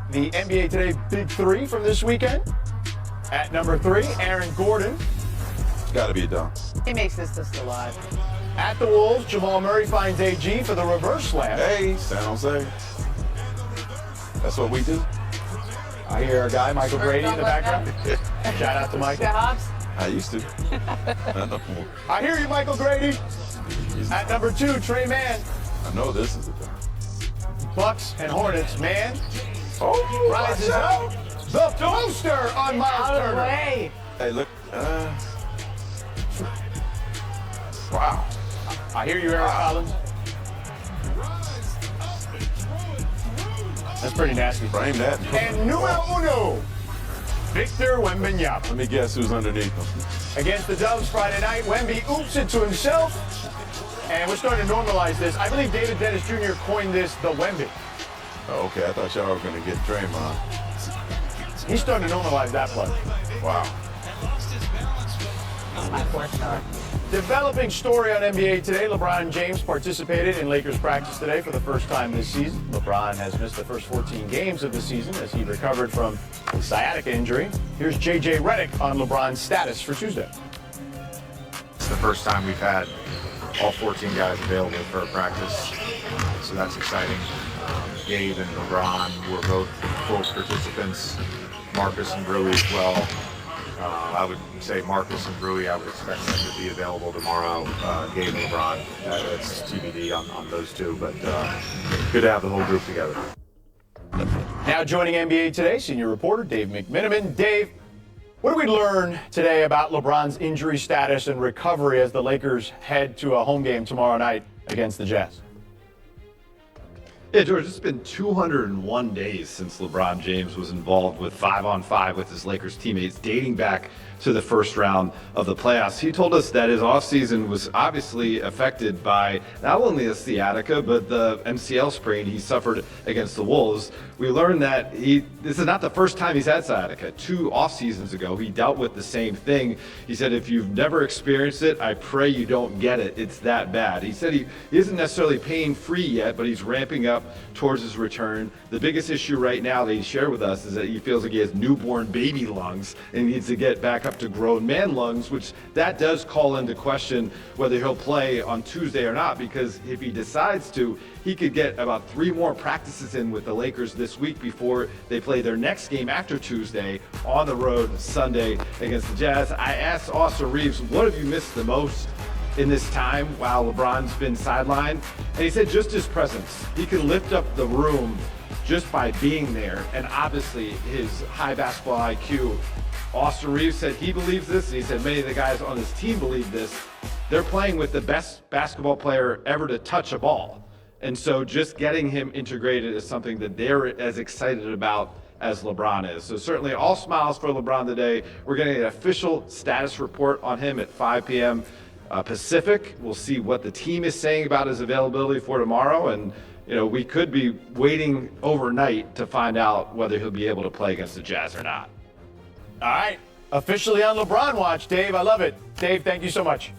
The NBA Today Big Three from this weekend. At number 3, Aaron Gordon. It's got to be a dunk. He makes this list a lot. At the Wolves, Jamal Murray finds AG for the reverse slam. Hey, San Jose. That's what we do. I hear our guy, Michael Brady, in the background. Shout out to Mike. I used to. I hear you, Michael Grady. At number 2, Trey Mann. I know this is a dunk. Bucks and Hornets, man. Oh, Rises up. The poster on Miles Out of the Turner. way. Hey, look. Wow. I hear you, Eric Collins. That's pretty nasty. Frame that. And numero uno, Victor Wembanyama. Let me guess who's underneath him. Against the Dubs Friday night, Wemby oops it to himself. And we're starting to normalize this. I believe David Dennis Jr. coined this the Wemby. Oh, okay, I thought y'all were going to get Draymond. He's starting to normalize that play. Wow. My 4-star. Developing story on NBA Today. LeBron James participated in Lakers practice today for the first time this season. LeBron has missed the first 14 games of the season as he recovered from a sciatica injury. Here's JJ Redick on LeBron's status for Tuesday. It's the first time we've had all 14 guys available for a practice, so that's exciting. Gabe and LeBron were both full participants. Marcus and Rui as well. I would say Marcus and Rui, I would expect them to be available tomorrow. Gabe and LeBron, it's TBD on those two, but good to have the whole group together. Now joining NBA Today, senior reporter Dave McMiniman. Dave, what do we learn today about LeBron's injury status and recovery as the Lakers head to a home game tomorrow night against the Jazz? Yeah, George, it's been 201 days since LeBron James was involved with 5-on-5 with his Lakers teammates, dating back to the first round of the playoffs. He told us that his offseason was obviously affected by not only the sciatica, but the MCL sprain he suffered against the Wolves. We learned that this is not the first time he's had sciatica. 2 off seasons ago, he dealt with the same thing. He said, if you've never experienced it, I pray you don't get it. It's that bad. He said he isn't necessarily pain-free yet, but he's ramping up towards his return. The biggest issue right now that he shared with us is that he feels like he has newborn baby lungs and needs to get back up to grown man lungs, which that does call into question whether he'll play on Tuesday or not, because if he decides to, he could get about 3 more practices in with the Lakers this week before they play their next game after Tuesday on the road Sunday against the Jazz. I asked Austin Reeves, what have you missed the most in this time while LeBron's been sidelined? And he said just his presence. He can lift up the room just by being there, and obviously his high basketball IQ. Austin Reeves said he believes this, and he said many of the guys on his team believe this. They're playing with the best basketball player ever to touch a ball. And so just getting him integrated is something that they're as excited about as LeBron is. So certainly all smiles for LeBron today. We're getting an official status report on him at 5 p.m. Pacific. We'll see what the team is saying about his availability for tomorrow. And, we could be waiting overnight to find out whether he'll be able to play against the Jazz or not. All right, officially on LeBron watch, Dave. I love it. Dave, thank you so much.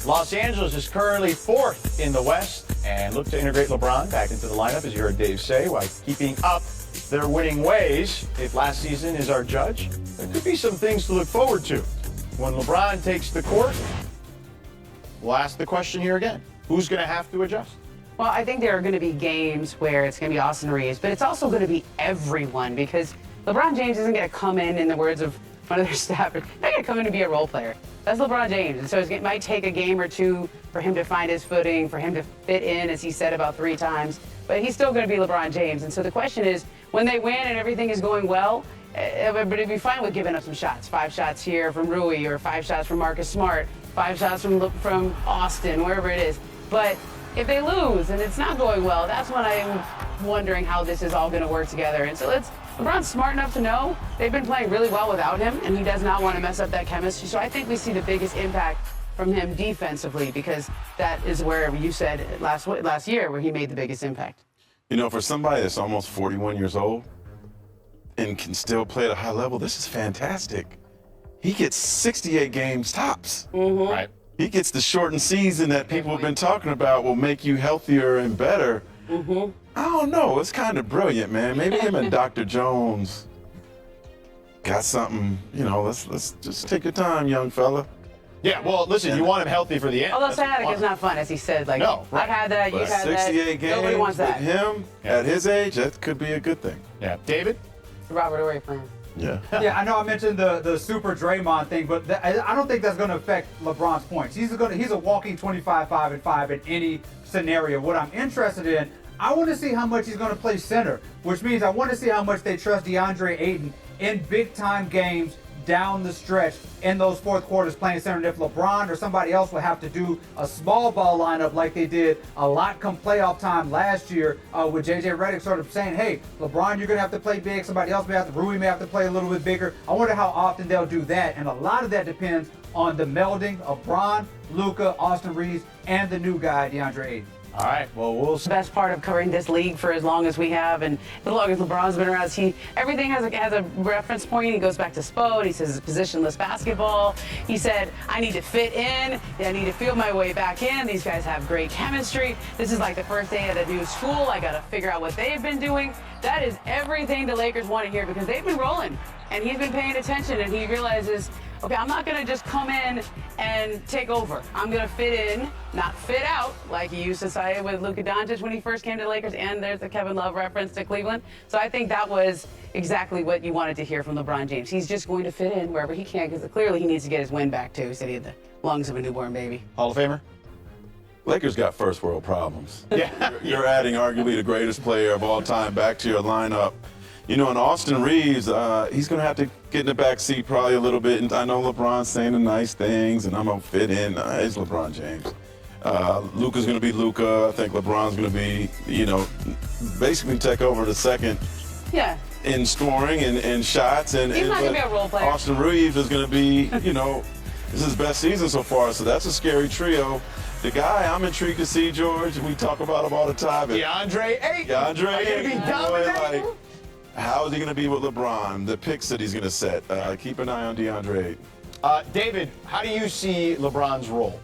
Los Angeles is currently 4th in the West and look to integrate LeBron back into the lineup, as you heard Dave say, while keeping up their winning ways. If last season is our judge, there could be some things to look forward to. When LeBron takes the court, we'll ask the question here again. Who's going to have to adjust? Well, I think there are going to be games where it's going to be Austin Reeves, but it's also going to be everyone, because LeBron James isn't going to come in the words of one of their staffers, not going to come in and be a role player. That's LeBron James. And so it might take a game or 2 for him to find his footing, for him to fit in, as he said about 3 times. But he's still going to be LeBron James. And so the question is, when they win and everything is going well, everybody be fine with giving up some shots. 5 shots here from Rui, or 5 shots from Marcus Smart, 5 shots from Austin, wherever it is. But if they lose and it's not going well, that's when I'm wondering how this is all going to work together. And so LeBron's smart enough to know they've been playing really well without him, and he does not want to mess up that chemistry. So I think we see the biggest impact from him defensively, because that is where you said last year where he made the biggest impact. For somebody that's almost 41 years old and can still play at a high level, this is fantastic. He gets 68 games tops. Right. He gets the shortened season that people have been talking about will make you healthier and better. I don't know. It's kind of brilliant, man. Maybe him and Dr. Jones got something. Let's just take your time, young fella. Yeah, well, listen, you want him healthy for the end. Although That's what you sciatic want. is not fun, as he said. Like, No, right. I've had that, But you've had that. 68 Nobody games wants with that. him at his age, that could be a good thing. Yeah. David? Robert Horry plan. Yeah. Yeah, I know I mentioned the super Draymond thing, but I don't think that's going to affect LeBron's points. He's a walking 25, 5, and 5 in any scenario. What I'm interested in, I want to see how much he's going to play center, which means I want to see how much they trust DeAndre Ayton in big time games down the stretch in those fourth quarters playing center. And if LeBron or somebody else will have to do a small ball lineup like they did a lot come playoff time last year with JJ Redick sort of saying, hey, LeBron, you're going to have to play big. Somebody else Rui may have to play a little bit bigger. I wonder how often they'll do that. And a lot of that depends on the melding of Bron, Luka, Austin Reeves, and the new guy, DeAndre Ayton. All right, well, we'll see. The best part of covering this league for as long as we have, and as long as LeBron's been around, everything has a reference point. He goes back to Spo, and he says it's positionless basketball. He said, I need to fit in. I need to feel my way back in. These guys have great chemistry. This is like the first day of the new school. I got to figure out what they've been doing. That is everything the Lakers want to hear because they've been rolling, and he's been paying attention, and he realizes, okay, I'm not going to just come in and take over. I'm going to fit in, not fit out, like he used to say with Luka Doncic when he first came to the Lakers, and there's the Kevin Love reference to Cleveland. So I think that was exactly what you wanted to hear from LeBron James. He's just going to fit in wherever he can because clearly he needs to get his win back, too. He said he had the lungs of a newborn baby. Hall of Famer? Lakers got first world problems. Yeah. You're adding arguably the greatest player of all time back to your lineup. And Austin Reeves, he's going to have to get in the back seat probably a little bit. And I know LeBron's saying the nice things, and I'm going to fit in. It's LeBron James. Luka's going to be Luka. I think LeBron's going to be, basically take over the second in scoring and shots. And He's not going to be a role player. Austin Reeves is going to be, this is his best season so far. So that's a scary trio. The guy I'm intrigued to see, George, we talk about him all the time. DeAndre Ayton. DeAndre Are you Ayton. going to be dominating? Boy, how is he going to be with LeBron? The picks that he's going to set. Keep an eye on DeAndre Ayton. David, how do you see LeBron's role?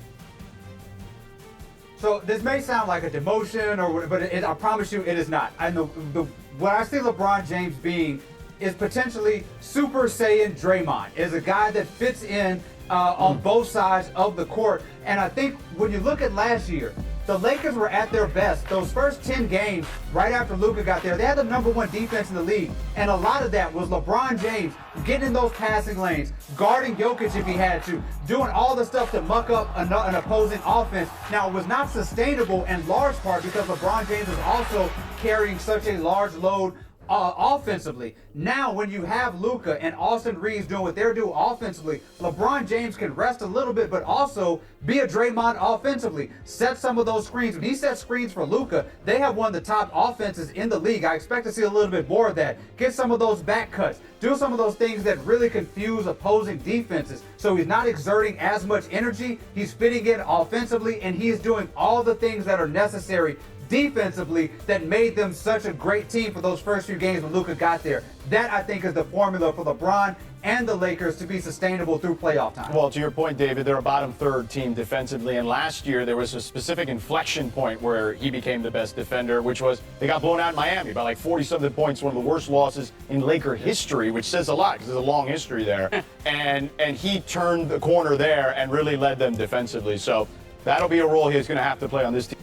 So this may sound like a demotion, but I promise you it is not. I know what I see LeBron James being is potentially Super Saiyan Draymond, is a guy that fits in on both sides of the court. And I think when you look at last year, the Lakers were at their best. Those first 10 games, right after Luka got there, they had the #1 defense in the league. And a lot of that was LeBron James getting in those passing lanes, guarding Jokic if he had to, doing all the stuff to muck up an opposing offense. Now, it was not sustainable in large part because LeBron James was also carrying such a large load offensively. Now, when you have Luka and Austin Reeves doing what they're doing offensively, LeBron James can rest a little bit, but also be a Draymond offensively. Set some of those screens. When he sets screens for Luka, they have one of the top offenses in the league. I expect to see a little bit more of that. Get some of those back cuts. Do some of those things that really confuse opposing defenses. So he's not exerting as much energy. He's fitting in offensively, and he's doing all the things that are necessary defensively that made them such a great team for those first few games when Luka got there. That, I think, is the formula for LeBron and the Lakers to be sustainable through playoff time. Well, to your point, David, they're a bottom third team defensively, and last year there was a specific inflection point where he became the best defender, which was they got blown out in Miami by like 40-something points, one of the worst losses in Laker history, which says a lot because there's a long history there. and he turned the corner there and really led them defensively. So that'll be a role he's going to have to play on this team.